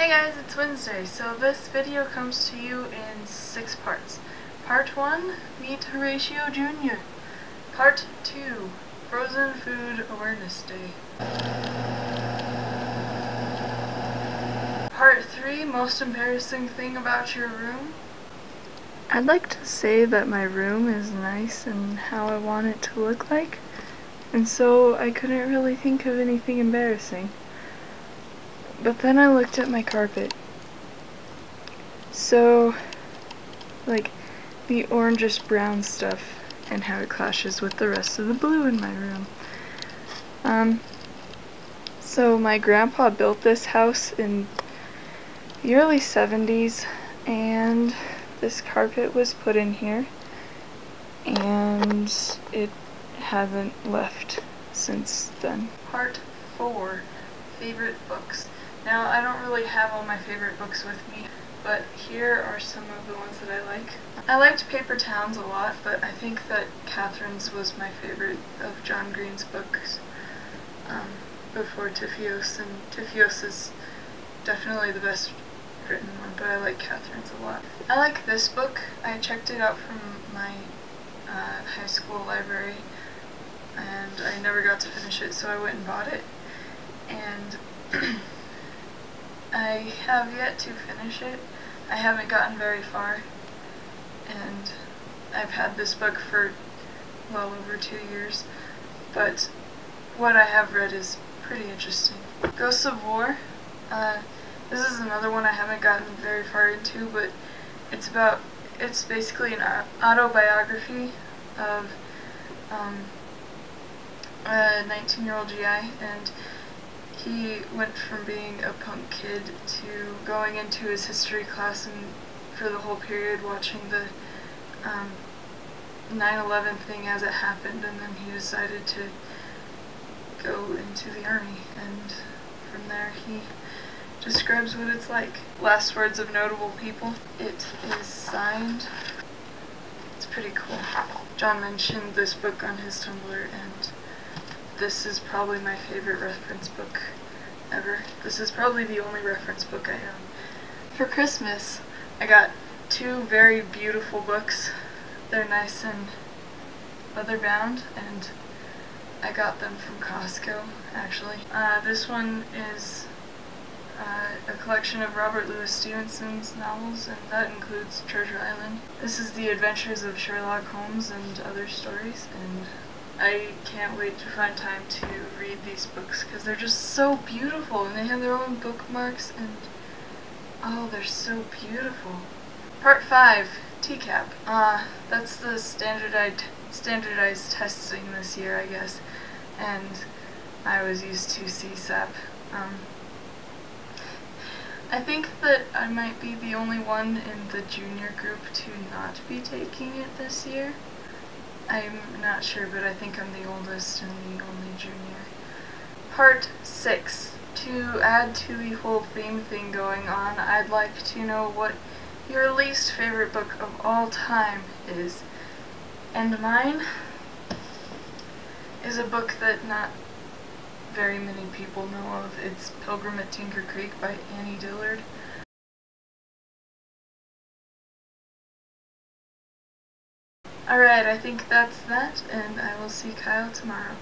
Hey guys, it's Wednesday, so this video comes to you in 6 parts. Part 1, Meet Horatio Jr. Part 2, Frozen Food Awareness Day. Part 3, Most Embarrassing Thing About Your Room. I'd like to say that my room is nice and how I want it to look like, and so I couldn't really think of anything embarrassing. But then I looked at my carpet. So, like, the orangish brown stuff and how it clashes with the rest of the blue in my room. So my grandpa built this house in the early 70s, and this carpet was put in here, and it hasn't left since then. Part 4, Favorite Books. Now, I don't really have all my favorite books with me, but here are some of the ones that I like. I liked Paper Towns a lot, but I think that Catherine's was my favorite of John Green's books before Tifios, and Tifios is definitely the best written one, but I like Catherine's a lot. I like this book. I checked it out from my high school library, and I never got to finish it, so I went and bought it. And I have yet to finish it. I haven't gotten very far, and I've had this book for well over 2 years, but what I have read is pretty interesting. Ghosts of War. This is another one I haven't gotten very far into, but it's basically an autobiography of a 19-year-old GI, and he went from being a punk kid to going into his history class and for the whole period watching the 9/11 thing as it happened, and then he decided to go into the army, and from there he describes what it's like. Last words of notable people. It is signed. It's pretty cool. John mentioned this book on his Tumblr, and this is probably my favorite reference book ever. This is probably the only reference book I own. For Christmas, I got 2 very beautiful books. They're nice and leather-bound, and I got them from Costco, actually. This one is a collection of Robert Louis Stevenson's novels, and that includes Treasure Island. This is The Adventures of Sherlock Holmes and Other Stories, and I can't wait to find time to read these books because they're just so beautiful, and they have their own bookmarks, and oh, they're so beautiful. Part 5, TCAP. That's the standardized testing this year, I guess, and I was used to CSAP. I think that I might be the only one in the junior group to not be taking it this year. I'm not sure, but I think I'm the oldest and the only junior. Part 6. To add to the whole theme thing going on, I'd like to know what your least favorite book of all time is. And mine is a book that not very many people know of. It's Pilgrim at Tinker Creek by Annie Dillard. Alright, I think that's that, and I will see Kyle tomorrow.